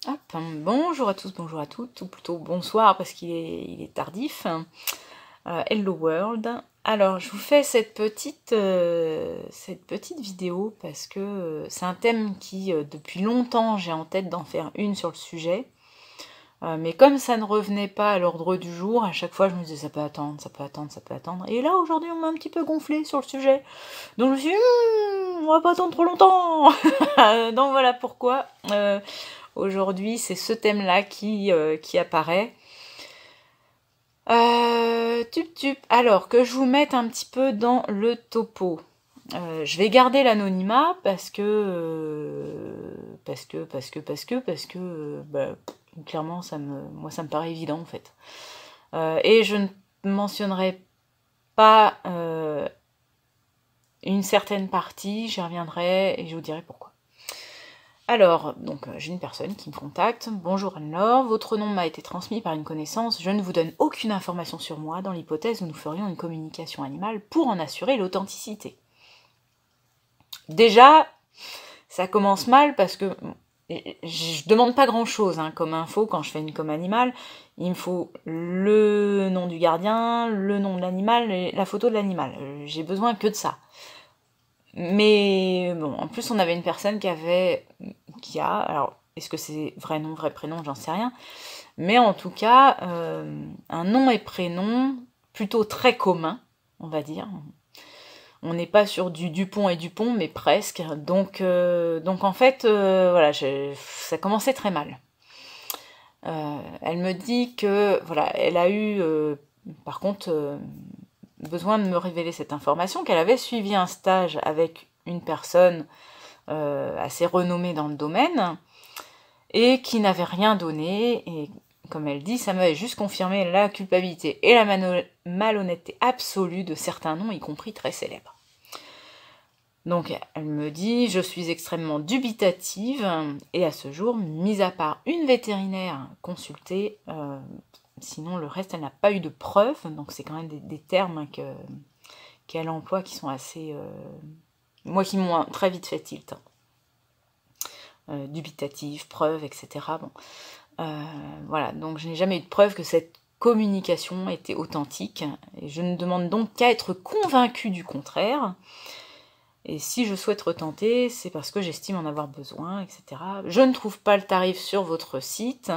Hop, bonjour à tous, bonjour à toutes, ou plutôt bonsoir parce qu'il est tardif. Hello World. Alors, je vous fais cette petite vidéo parce que c'est un thème qui, depuis longtemps, j'ai en tête d'en faire une sur le sujet. Mais comme ça ne revenait pas à l'ordre du jour, à chaque fois je me disais ça peut attendre, ça peut attendre, ça peut attendre. Et là, aujourd'hui, on m'a un petit peu gonflé sur le sujet. Donc je me suis dit, on va pas attendre trop longtemps. Donc voilà pourquoi. Aujourd'hui, c'est ce thème-là qui apparaît. Alors, que je vous mette un petit peu dans le topo. Je vais garder l'anonymat parce que clairement, moi, ça me paraît évident, en fait. Et je ne mentionnerai pas une certaine partie, j'y reviendrai et je vous dirai pourquoi. Alors, donc j'ai une personne qui me contacte. Bonjour Anne-Laure, votre nom m'a été transmis par une connaissance. Je ne vous donne aucune information sur moi dans l'hypothèse où nous ferions une communication animale pour en assurer l'authenticité. Déjà, ça commence mal parce que je demande pas grand-chose comme info quand je fais une com animale. Il me faut le nom du gardien, le nom de l'animal et la photo de l'animal. J'ai besoin que de ça. Mais bon, en plus on avait une personne alors est-ce que c'est vrai nom, vrai prénom, j'en sais rien, mais en tout cas un nom et prénom plutôt très commun, on va dire. On n'est pas sur du Dupont et Dupont, mais presque. Donc en fait, voilà, ça commençait très mal. Elle me dit que voilà, elle a eu par contre besoin de me révéler cette information, qu'elle avait suivi un stage avec une personne assez renommée dans le domaine et qui n'avait rien donné. Et comme elle dit, ça m'avait juste confirmé la culpabilité et la malhonnêteté absolue de certains noms, y compris très célèbres. Donc elle me dit, je suis extrêmement dubitative et à ce jour, mis à part une vétérinaire consultée, sinon le reste, elle n'a pas eu de preuves. Donc c'est quand même des termes qu'elle emploie qui sont assez... moi qui m'ont très vite fait tilt. Dubitatif, preuve, etc. Bon. Voilà, donc je n'ai jamais eu de preuve que cette communication était authentique. Et je ne demande donc qu'à être convaincue du contraire. Et si je souhaite retenter, c'est parce que j'estime en avoir besoin, etc. Je ne trouve pas le tarif sur votre site.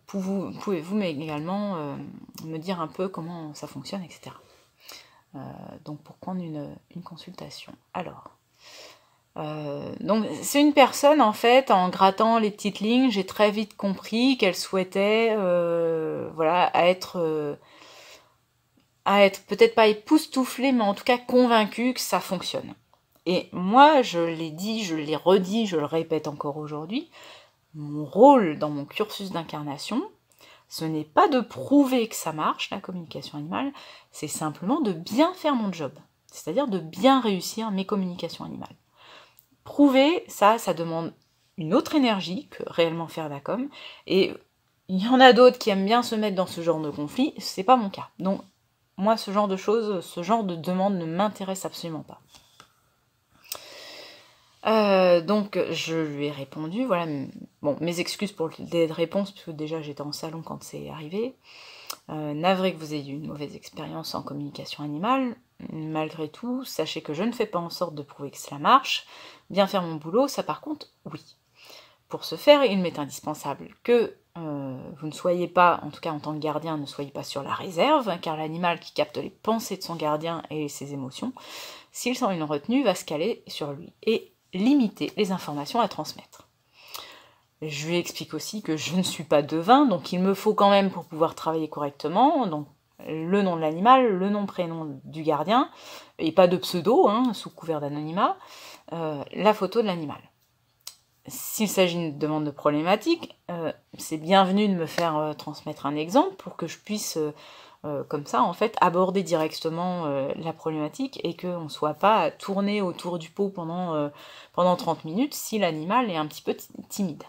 Pouvez-vous également me dire un peu comment ça fonctionne, etc. Donc pour prendre une consultation. Alors, donc c'est une personne, en fait, en grattant les petites lignes, j'ai très vite compris qu'elle souhaitait voilà, à être peut-être pas époustouflée, mais en tout cas convaincue que ça fonctionne. Et moi, je l'ai dit, je l'ai redit, je le répète encore aujourd'hui, mon rôle dans mon cursus d'incarnation, ce n'est pas de prouver que ça marche, la communication animale, c'est simplement de bien faire mon job. C'est-à-dire de bien réussir mes communications animales. Prouver, ça demande une autre énergie que réellement faire de la com. Et il y en a d'autres qui aiment bien se mettre dans ce genre de conflit, c'est pas mon cas. Donc, moi, ce genre de choses, ce genre de demande ne m'intéresse absolument pas. Donc je lui ai répondu, voilà, bon, mes excuses pour le délai de réponse, puisque déjà j'étais en salon quand c'est arrivé. Navré que vous ayez eu une mauvaise expérience en communication animale, malgré tout, sachez que je ne fais pas en sorte de prouver que cela marche. Bien faire mon boulot, ça par contre, oui. Pour ce faire, il m'est indispensable que vous ne soyez pas, en tout cas en tant que gardien, ne soyez pas sur la réserve, car l'animal qui capte les pensées de son gardien et ses émotions, s'il sent une retenue, va se caler sur lui et limiter les informations à transmettre. Je lui explique aussi que je ne suis pas devin, donc il me faut quand même pour pouvoir travailler correctement, donc le nom de l'animal, le nom prénom du gardien, et pas de pseudo, sous couvert d'anonymat, la photo de l'animal. S'il s'agit d'une demande de problématique, c'est bienvenu de me faire transmettre un exemple pour que je puisse, comme ça, en fait, aborder directement la problématique et qu'on ne soit pas à tourner autour du pot pendant 30 minutes si l'animal est un petit peu timide.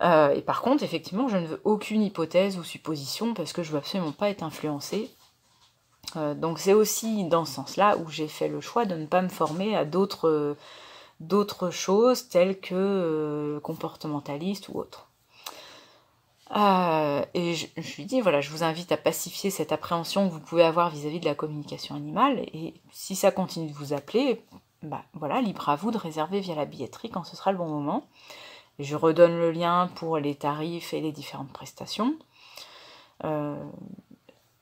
Et par contre, effectivement, je ne veux aucune hypothèse ou supposition parce que je ne veux absolument pas être influencée. Donc c'est aussi dans ce sens-là où j'ai fait le choix de ne pas me former à d'autres d'autres choses telles que comportementaliste ou autre. Et je lui dis, voilà, je vous invite à pacifier cette appréhension que vous pouvez avoir vis-à-vis de la communication animale, et si ça continue de vous appeler, bah voilà, libre à vous de réserver via la billetterie quand ce sera le bon moment. Et je redonne le lien pour les tarifs et les différentes prestations.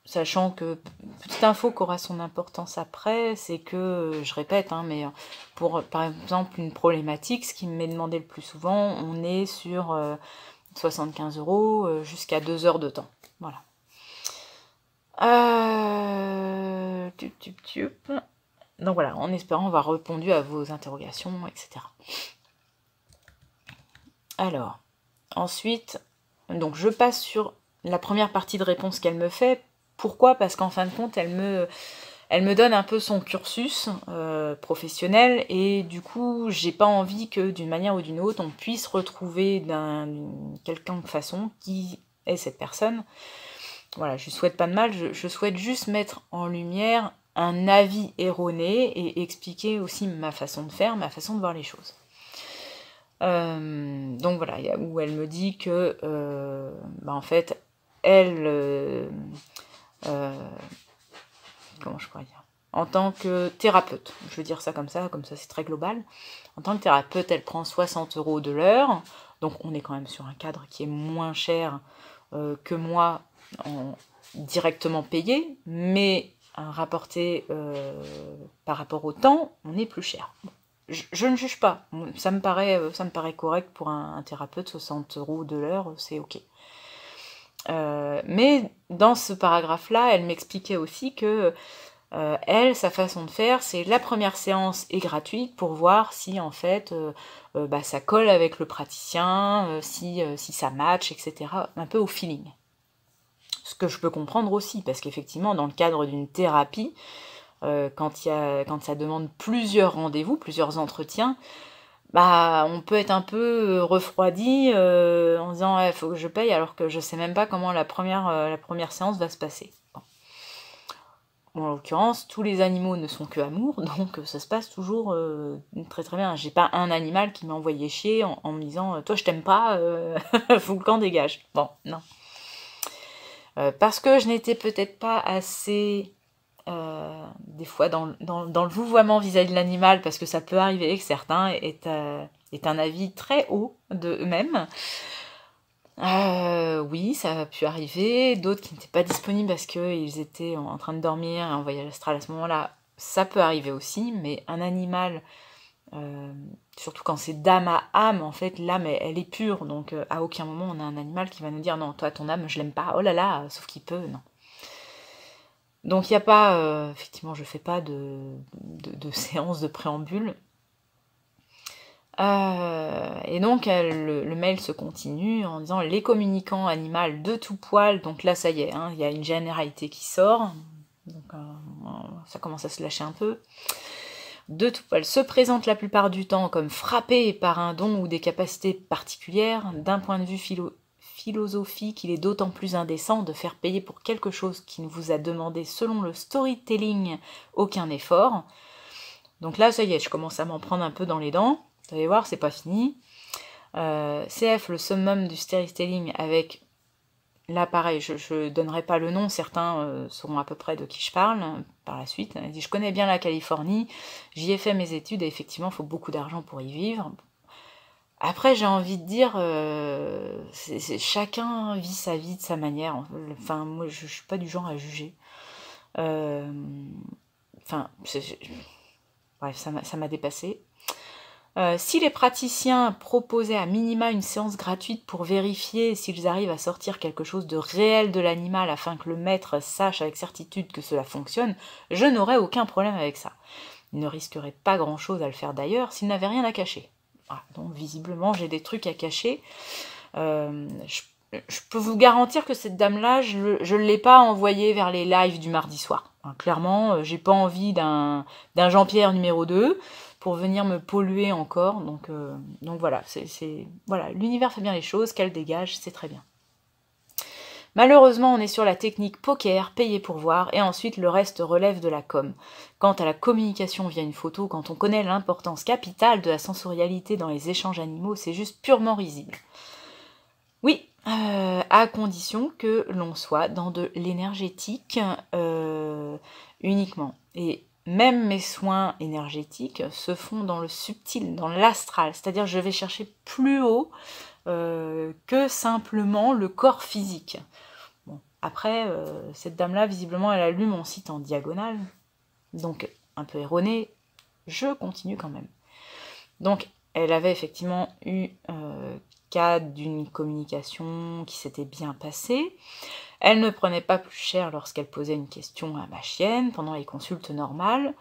Sachant que, petite info qui aura son importance après, c'est que, je répète, hein, mais pour par exemple une problématique, ce qui m'est demandé le plus souvent, on est sur 75 € jusqu'à 2 heures de temps. Voilà. Donc voilà, en espérant avoir répondu à vos interrogations, etc. Alors, ensuite, donc je passe sur la première partie de réponse qu'elle me fait. Pourquoi ? Parce qu'en fin de compte, elle me donne un peu son cursus professionnel, et du coup, j'ai pas envie que d'une manière ou d'une autre, on puisse retrouver d'une quelconque façon qui est cette personne. Voilà, je souhaite pas de mal, je souhaite juste mettre en lumière un avis erroné et expliquer aussi ma façon de faire, ma façon de voir les choses. Donc voilà, où elle me dit que en fait, elle comment je pourrais dire, en tant que thérapeute, je veux dire ça comme ça c'est très global, en tant que thérapeute, elle prend 60 € de l'heure, donc on est quand même sur un cadre qui est moins cher que moi directement payé, mais rapporté par rapport au temps, on est plus cher. Je ne juge pas, ça me paraît correct pour un thérapeute, 60 € de l'heure, c'est ok. Mais dans ce paragraphe-là, elle m'expliquait aussi que elle, sa façon de faire, c'est la première séance est gratuite pour voir si en fait ça colle avec le praticien, si ça match, etc. Un peu au feeling. Ce que je peux comprendre aussi, parce qu'effectivement, dans le cadre d'une thérapie, quand ça demande plusieurs rendez-vous, plusieurs entretiens, on peut être un peu refroidi en disant il faut que je paye alors que je sais même pas comment la première séance va se passer. Bon, en l'occurrence, tous les animaux ne sont que amour, donc ça se passe toujours très très bien. J'ai pas un animal qui m'a envoyé chier en me disant toi je t'aime pas, faut que le camp dégage. Bon, non. Parce que je n'étais peut-être pas assez des fois dans le vouvoiement vis-à-vis de l'animal, parce que ça peut arriver que certains aient un avis très haut de eux-mêmes. Oui, ça a pu arriver. D'autres qui n'étaient pas disponibles parce qu'ils étaient en train de dormir et en voyage astral à ce moment-là, ça peut arriver aussi. Mais un animal, surtout quand c'est d'âme à âme, en fait, l'âme, elle est pure. Donc à aucun moment on a un animal qui va nous dire non, toi, ton âme, je l'aime pas. Oh là là, sauf qu'il peut, non. Donc il n'y a pas, effectivement, je fais pas de séance de préambule. Et donc le mail se continue en disant les communicants animaux de tout poil, donc là ça y est, hein, il y a une généralité qui sort, donc ça commence à se lâcher un peu. De tout poil se présentent la plupart du temps comme frappés par un don ou des capacités particulières. D'un point de vue philosophique, il est d'autant plus indécent de faire payer pour quelque chose qui ne vous a demandé, selon le storytelling, aucun effort. Donc là ça y est, je commence à m'en prendre un peu dans les dents. Vous allez voir, c'est pas fini. CF, le summum du storytelling avec... Là, pareil, je donnerai pas le nom, certains sauront à peu près de qui je parle par la suite. Elle dit, je connais bien la Californie, j'y ai fait mes études, et effectivement, il faut beaucoup d'argent pour y vivre. Après, j'ai envie de dire, chacun vit sa vie de sa manière. Enfin, moi, je suis pas du genre à juger. Bref, ça m'a dépassé. Si les praticiens proposaient à minima une séance gratuite pour vérifier s'ils arrivent à sortir quelque chose de réel de l'animal afin que le maître sache avec certitude que cela fonctionne, je n'aurais aucun problème avec ça. Il ne risquerait pas grand-chose à le faire d'ailleurs s'il n'avait rien à cacher. Voilà, donc visiblement j'ai des trucs à cacher. Je peux vous garantir que cette dame-là, je ne l'ai pas envoyée vers les lives du mardi soir. Hein, clairement, j'ai pas envie d'un Jean-Pierre numéro 2 pour venir me polluer encore. Donc voilà, voilà, l'univers fait bien les choses, qu'elle dégage, c'est très bien. Malheureusement, on est sur la technique poker, payer pour voir, et ensuite le reste relève de la com. Quant à la communication via une photo, quand on connaît l'importance capitale de la sensorialité dans les échanges animaux, c'est juste purement risible. Oui, à condition que l'on soit dans de l'énergétique uniquement. Et même mes soins énergétiques se font dans le subtil, dans l'astral, c'est-à-dire je vais chercher plus haut que simplement le corps physique. Bon, après, cette dame-là, visiblement, elle a lu mon site en diagonale, donc un peu erroné, je continue quand même. Donc, elle avait effectivement eu cas d'une communication qui s'était bien passée. Elle ne prenait pas plus cher lorsqu'elle posait une question à ma chienne pendant les consultes normales.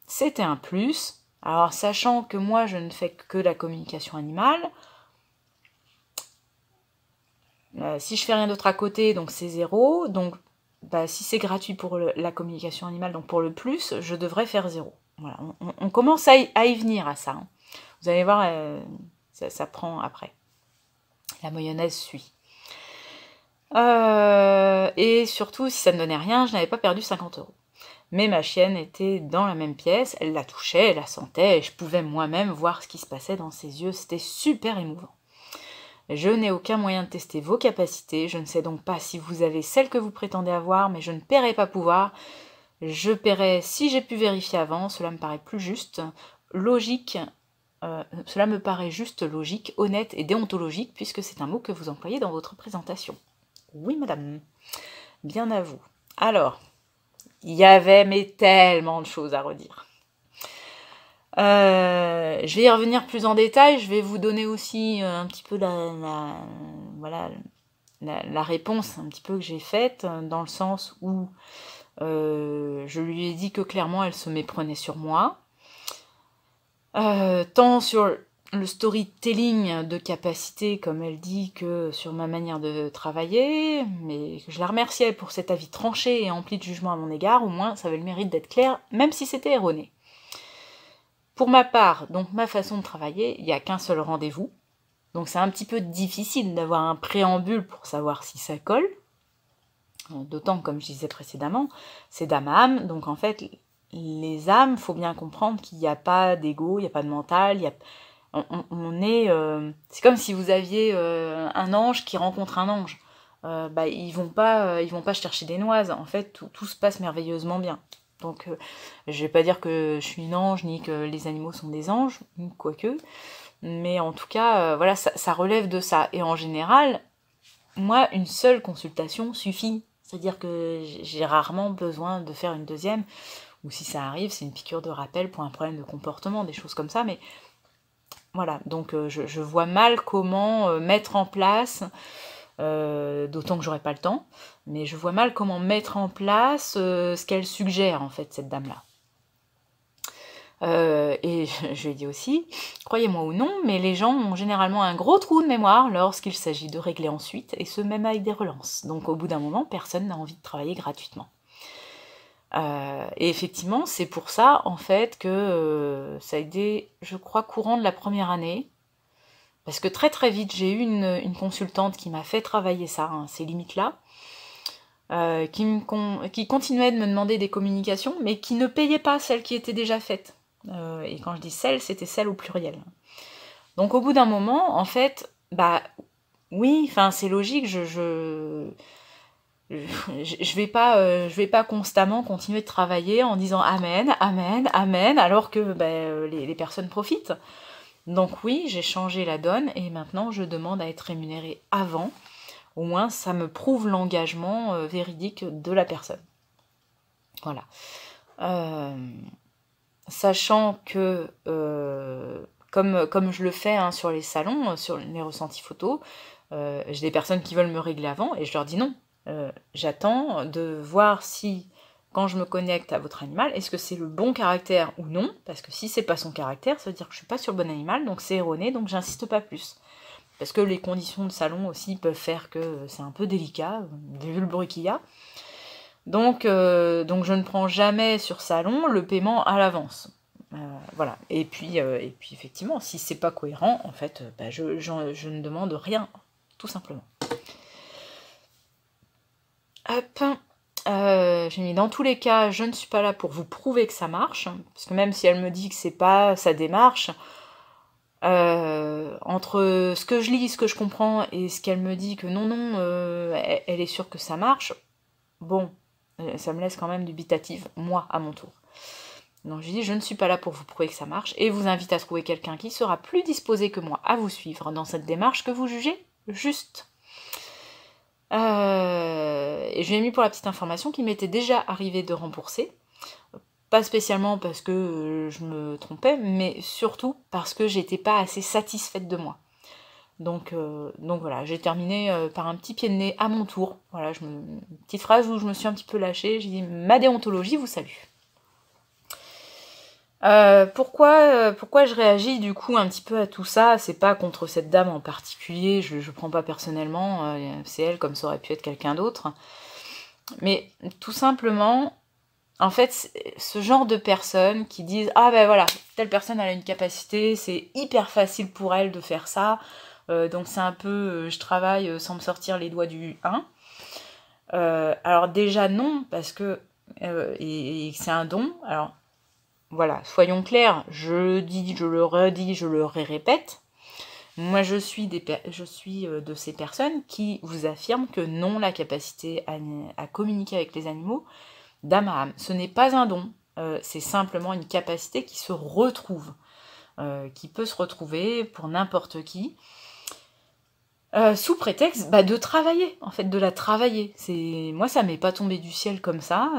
C'était un plus. Alors, sachant que moi, je ne fais que la communication animale, si je fais rien d'autre à côté, donc c'est 0. Donc, si c'est gratuit pour la communication animale, donc pour le plus, je devrais faire 0. Voilà, on commence à y venir à ça. Hein. Vous allez voir, ça prend après. La mayonnaise suit. Et surtout, si ça ne donnait rien, je n'avais pas perdu 50 €. Mais ma chienne était dans la même pièce, elle la touchait, elle la sentait, et je pouvais moi-même voir ce qui se passait dans ses yeux. C'était super émouvant. Je n'ai aucun moyen de tester vos capacités, je ne sais donc pas si vous avez celles que vous prétendez avoir, mais je ne paierai pas pouvoir. Je paierai si j'ai pu vérifier avant, cela me paraît plus juste, logique. Cela me paraît juste logique, honnête et déontologique, puisque c'est un mot que vous employez dans votre présentation. Oui, madame. Bien à vous. Alors, il y avait mais tellement de choses à redire. Je vais y revenir plus en détail. Je vais vous donner aussi un petit peu la réponse un petit peu que j'ai faite, dans le sens où je lui ai dit que clairement elle se méprenait sur moi. Tant sur le storytelling de capacité, comme elle dit, que sur ma manière de travailler, mais je la remerciais pour cet avis tranché et empli de jugement à mon égard, au moins ça avait le mérite d'être clair, même si c'était erroné. Pour ma part, donc ma façon de travailler, il n'y a qu'un seul rendez-vous, donc c'est un petit peu difficile d'avoir un préambule pour savoir si ça colle, d'autant que, comme je disais précédemment, c'est d'âme à âme, donc en fait, les âmes, faut bien comprendre qu'il n'y a pas d'ego, il n'y a pas de mental, on est... c'est comme si vous aviez un ange qui rencontre un ange. Ils vont pas chercher des noises, en fait, tout se passe merveilleusement bien. Donc, je vais pas dire que je suis une ange, ni que les animaux sont des anges, quoique, mais en tout cas, voilà, ça relève de ça. Et en général, moi, une seule consultation suffit. C'est-à-dire que j'ai rarement besoin de faire une deuxième, ou si ça arrive, c'est une piqûre de rappel pour un problème de comportement, des choses comme ça, mais voilà, donc je vois mal comment mettre en place, d'autant que j'aurai pas le temps, mais je vois mal comment mettre en place ce qu'elle suggère, en fait, cette dame-là. Et je lui ai dit aussi, croyez-moi ou non, mais les gens ont généralement un gros trou de mémoire lorsqu'il s'agit de régler ensuite, et ce même avec des relances. Donc au bout d'un moment, personne n'a envie de travailler gratuitement. Et effectivement, c'est pour ça, en fait, que ça a été, je crois, courant de la première année, parce que très très vite, j'ai eu une consultante qui m'a fait travailler ça, hein, ces limites-là, qui continuait de me demander des communications, mais qui ne payait pas celles qui étaient déjà faites. Et quand je dis celles, c'était celles au pluriel. Donc au bout d'un moment, en fait, oui, enfin c'est logique, je vais pas constamment continuer de travailler en disant amen, amen, amen, alors que les personnes profitent. Donc oui, j'ai changé la donne et maintenant je demande à être rémunérée avant. Au moins, ça me prouve l'engagement véridique de la personne. Voilà. Sachant que, comme je le fais sur les salons, sur les ressentis photos, j'ai des personnes qui veulent me régler avant et je leur dis non. J'attends de voir si, quand je me connecte à votre animal, est-ce que c'est le bon caractère ou non, parce que si c'est pas son caractère, ça veut dire que je suis pas sur le bon animal, donc c'est erroné, donc j'insiste pas plus. Parce que les conditions de salon aussi peuvent faire que c'est un peu délicat, vu le bruit qu'il y a. Donc je ne prends jamais sur salon le paiement à l'avance. Voilà. Et puis effectivement, si c'est pas cohérent, en fait, je ne demande rien, tout simplement. Hop. J'ai mis dans tous les cas, je ne suis pas là pour vous prouver que ça marche, parce que même si elle me dit que c'est pas sa démarche, entre ce que je lis, ce que je comprends et ce qu'elle me dit que non, elle est sûre que ça marche, bon, ça me laisse quand même dubitative, moi, à mon tour. Donc je dis, je ne suis pas là pour vous prouver que ça marche, et vous invite à trouver quelqu'un qui sera plus disposé que moi à vous suivre dans cette démarche que vous jugez juste. Et je lui ai mis pour la petite information qu'il m'était déjà arrivé de rembourser. Pas spécialement parce que je me trompais, mais surtout parce que j'étais pas assez satisfaite de moi. Donc voilà, j'ai terminé par un petit pied de nez à mon tour. Voilà, une petite phrase où je me suis un petit peu lâchée. J'ai dit, ma déontologie vous salue. Pourquoi je réagis du coup un petit peu à tout ça? C'est pas contre cette dame en particulier, je prends pas personnellement, c'est elle comme ça aurait pu être quelqu'un d'autre. Mais tout simplement, en fait, ce genre de personnes qui disent ah ben voilà, telle personne elle a une capacité, c'est hyper facile pour elle de faire ça, donc c'est un peu je travaille sans me sortir les doigts du 1. Alors déjà non, parce que et c'est un don. Alors voilà, soyons clairs, je dis, je le redis, je le répète. Moi, je suis de ces personnes qui vous affirment que non, la capacité à communiquer avec les animaux, d'âme à âme, ce n'est pas un don, c'est simplement une capacité qui se retrouve, qui peut se retrouver pour n'importe qui, sous prétexte de travailler, en fait, de la travailler. Moi, ça m'est pas tombé du ciel comme ça.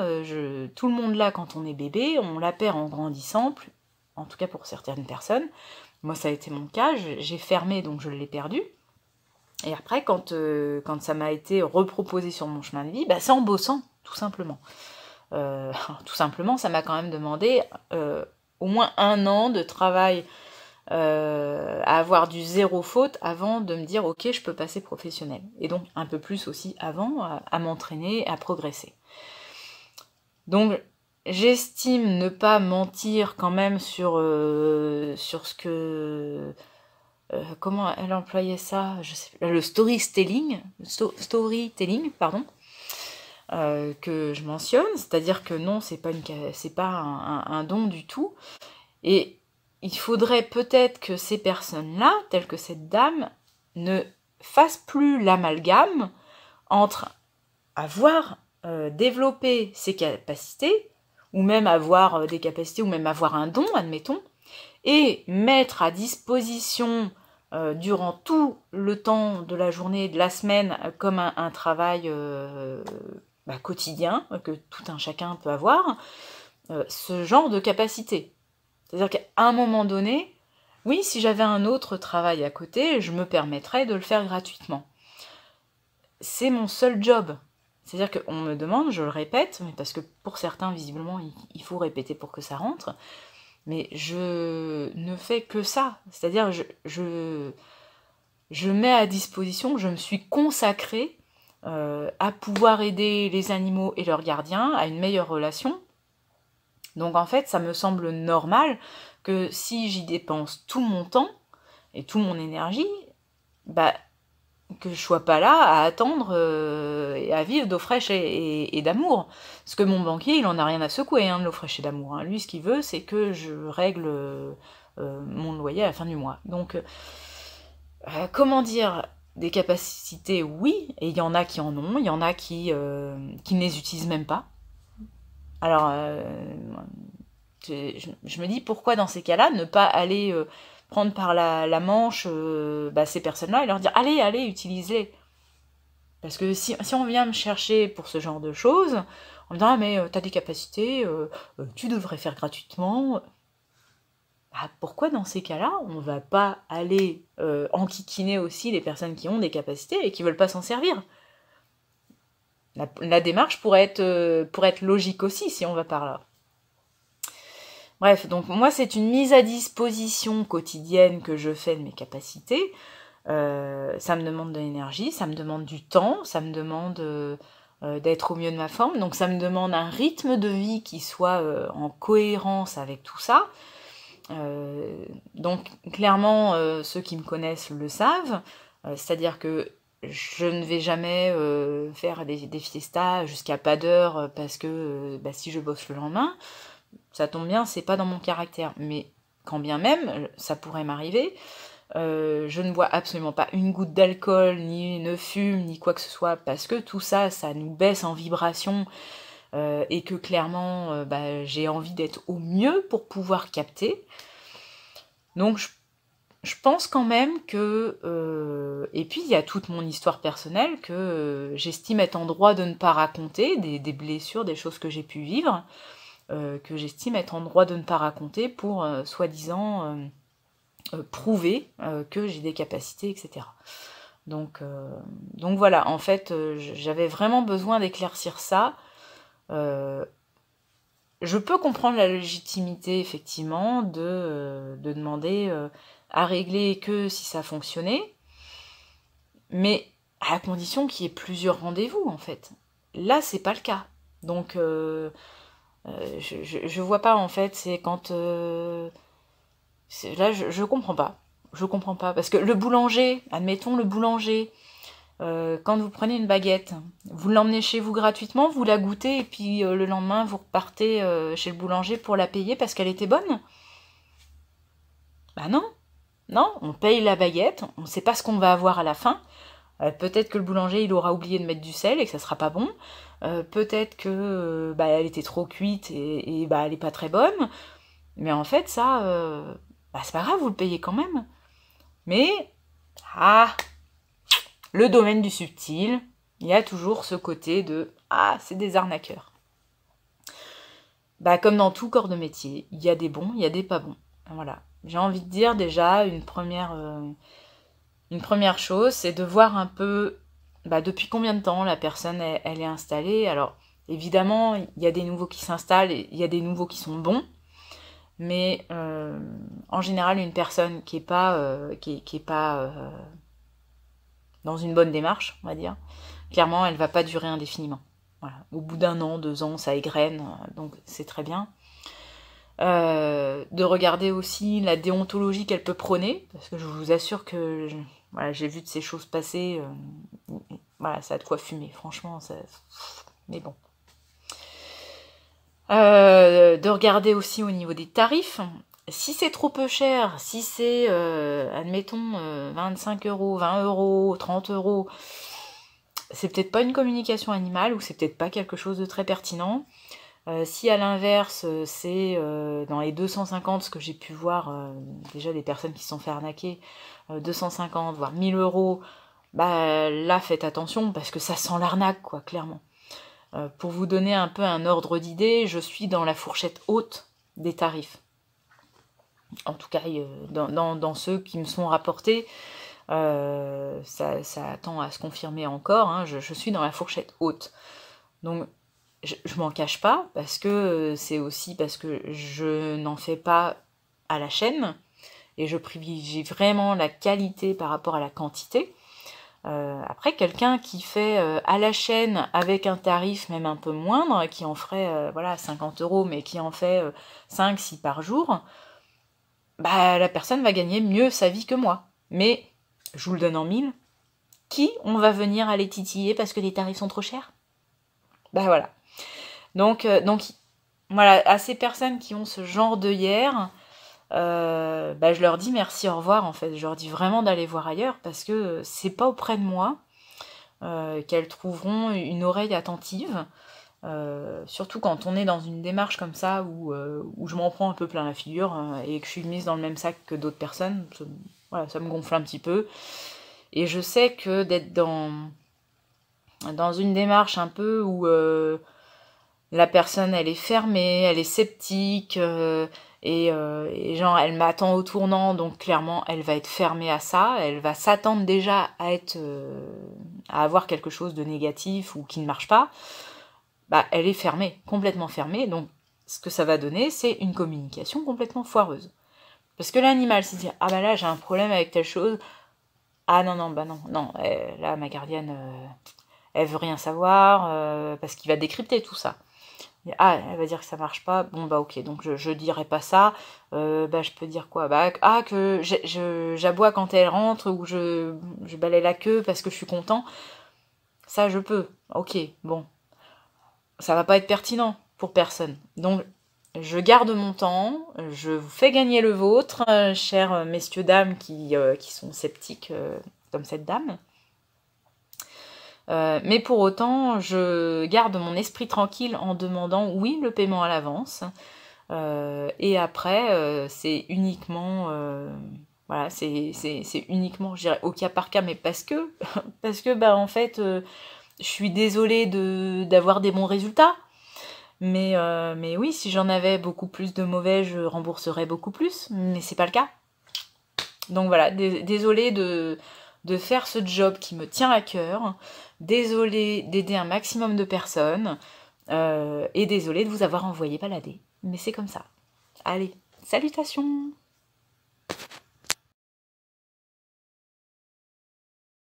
Tout le monde là, quand on est bébé, on la perd en grandissant, en tout cas pour certaines personnes. Moi, ça a été mon cas. J'ai fermé, donc je l'ai perdu. Et après, quand ça m'a été reproposé sur mon chemin de vie, c'est en bossant, tout simplement. Tout simplement, ça m'a quand même demandé au moins 1 an de travail à avoir du zéro faute avant de me dire ok, je peux passer professionnel. Et donc un peu plus aussi avant à m'entraîner, à progresser. Donc j'estime ne pas mentir quand même sur ce que comment elle employait ça, je sais, le storytelling, pardon, que je mentionne, c'est-à-dire que non, c'est pas un don du tout. Et il faudrait peut-être que ces personnes-là, telles que cette dame, ne fassent plus l'amalgame entre avoir développé ses capacités, ou même avoir des capacités, ou même avoir un don, admettons, et mettre à disposition durant tout le temps de la journée, de la semaine, comme un travail quotidien, que tout un chacun peut avoir, ce genre de capacité. C'est-à-dire qu'à un moment donné, oui, si j'avais un autre travail à côté, je me permettrais de le faire gratuitement. C'est mon seul job. C'est-à-dire qu'on me demande, je le répète, mais parce que pour certains, visiblement, il faut répéter pour que ça rentre, mais je ne fais que ça. C'est-à-dire, je mets à disposition, je me suis consacrée à pouvoir aider les animaux et leurs gardiens à une meilleure relation. Donc en fait, ça me semble normal que si j'y dépense tout mon temps et toute mon énergie, que je sois pas là à attendre et à vivre d'eau fraîche et d'amour. Parce que mon banquier, il en a rien à secouer de l'eau fraîche et d'amour. Lui, ce qu'il veut, c'est que je règle mon loyer à la fin du mois. Donc, comment dire, des capacités, oui, et il y en a qui en ont, il y en a qui ne les utilisent même pas. Alors, je me dis, pourquoi dans ces cas-là, ne pas aller prendre par la manche ces personnes-là et leur dire, allez, utilisez-les. Parce que si on vient me chercher pour ce genre de choses, en me disant, mais t'as des capacités, tu devrais faire gratuitement, pourquoi dans ces cas-là, on va pas aller enquiquiner aussi les personnes qui ont des capacités et qui veulent pas s'en servir? La démarche pourrait être logique aussi, si on va par là. Bref, donc moi, c'est une mise à disposition quotidienne que je fais de mes capacités. Ça me demande de l'énergie, ça me demande du temps, ça me demande d'être au mieux de ma forme, donc ça me demande un rythme de vie qui soit en cohérence avec tout ça. Donc clairement, ceux qui me connaissent le savent, c'est-à-dire que je ne vais jamais faire des fiestas jusqu'à pas d'heure parce que si je bosse le lendemain, ça tombe bien, c'est pas dans mon caractère. Mais quand bien même, ça pourrait m'arriver, je ne bois absolument pas une goutte d'alcool, ni ne fume, ni quoi que ce soit, parce que tout ça, ça nous baisse en vibration, et que clairement, j'ai envie d'être au mieux pour pouvoir capter. Donc je pense quand même que... et puis il y a toute mon histoire personnelle que j'estime être en droit de ne pas raconter, des blessures, des choses que j'ai pu vivre, que j'estime être en droit de ne pas raconter pour soi-disant prouver que j'ai des capacités, etc. Donc voilà, en fait, j'avais vraiment besoin d'éclaircir ça. Je peux comprendre la légitimité, effectivement, de demander à régler que si ça fonctionnait, mais à la condition qu'il y ait plusieurs rendez-vous, en fait. Là, c'est pas le cas. Donc, je vois pas, en fait, c'est quand... là, je comprends pas. Je comprends pas. Parce que le boulanger, admettons le boulanger, quand vous prenez une baguette, vous l'emmenez chez vous gratuitement, vous la goûtez, et puis le lendemain, vous repartez chez le boulanger pour la payer parce qu'elle était bonne. Bah non. Non, on paye la baguette, on ne sait pas ce qu'on va avoir à la fin. Peut-être que le boulanger, il aura oublié de mettre du sel et que ça sera pas bon. Peut-être que elle était trop cuite et elle est pas très bonne. Mais en fait, ça, c'est pas grave, vous le payez quand même. Mais, le domaine du subtil, il y a toujours ce côté de « Ah, c'est des arnaqueurs ». Comme dans tout corps de métier, il y a des bons, il y a des pas bons. Voilà. J'ai envie de dire déjà, une première chose, c'est de voir un peu depuis combien de temps la personne elle est installée. Alors, évidemment, il y a des nouveaux qui s'installent et il y a des nouveaux qui sont bons. Mais en général, une personne qui est pas dans une bonne démarche, on va dire, clairement, elle va pas durer indéfiniment. Voilà. Au bout d'1 an, 2 ans, ça égrène, donc c'est très bien. De regarder aussi la déontologie qu'elle peut prôner, parce que je vous assure que j'ai vu de ces choses passer, ça a de quoi fumer, franchement, ça... mais bon. De regarder aussi au niveau des tarifs. Si c'est trop peu cher, si c'est, admettons, 25 €, 20 €, 30 €, c'est peut-être pas une communication animale ou c'est peut-être pas quelque chose de très pertinent. Si à l'inverse, c'est dans les 250, ce que j'ai pu voir, déjà des personnes qui se sont fait arnaquer, 250, voire 1000 €, là faites attention parce que ça sent l'arnaque, quoi, clairement. Pour vous donner un peu un ordre d'idée, je suis dans la fourchette haute des tarifs. En tout cas, dans ceux qui me sont rapportés, ça tend à se confirmer encore, hein, je suis dans la fourchette haute. Donc, je m'en cache pas, parce que c'est aussi parce que je n'en fais pas à la chaîne, et je privilégie vraiment la qualité par rapport à la quantité. Après, quelqu'un qui fait à la chaîne avec un tarif même un peu moindre, qui en ferait 50 €, mais qui en fait 5-6 par jour, la personne va gagner mieux sa vie que moi. Mais, je vous le donne en mille, qui on va venir aller titiller parce que les tarifs sont trop chers? Voilà. Donc voilà, à ces personnes qui ont ce genre d'œillères, je leur dis merci, au revoir, en fait. Je leur dis vraiment d'aller voir ailleurs, parce que c'est pas auprès de moi qu'elles trouveront une oreille attentive, surtout quand on est dans une démarche comme ça où je m'en prends un peu plein la figure et que je suis mise dans le même sac que d'autres personnes. Ça me gonfle un petit peu. Et je sais que d'être dans une démarche un peu où la personne elle est fermée, elle est sceptique, et genre elle m'attend au tournant, donc clairement elle va être fermée à ça, elle va s'attendre déjà à avoir quelque chose de négatif ou qui ne marche pas. Elle est fermée, complètement fermée, donc ce que ça va donner, c'est une communication complètement foireuse. Parce que l'animal s'est dit « Ah là j'ai un problème avec telle chose », ah non, là ma gardienne, elle veut rien savoir, parce qu'il va décrypter tout ça. Ah, elle va dire que ça marche pas. Bon, bah ok, donc je dirai pas ça. Bah, je peux dire quoi? Bah, ah, que j'aboie quand elle rentre ou je balaie la queue parce que je suis content. Ça, je peux. Ok, bon. Ça va pas être pertinent pour personne. Donc, je garde mon temps, je vous fais gagner le vôtre, chers messieurs, dames qui sont sceptiques comme cette dame. Mais pour autant, je garde mon esprit tranquille en demandant, oui, le paiement à l'avance. Et après, c'est uniquement... voilà, c'est uniquement, je dirais, au cas par cas, mais parce que bah, en fait, je suis désolée d'avoir des bons résultats. Mais oui, si j'en avais beaucoup plus de mauvais, je rembourserais beaucoup plus. Mais c'est pas le cas. Donc voilà, désolée de faire ce job qui me tient à cœur. Désolée d'aider un maximum de personnes. Et désolée de vous avoir envoyé balader. Mais c'est comme ça. Allez, salutations!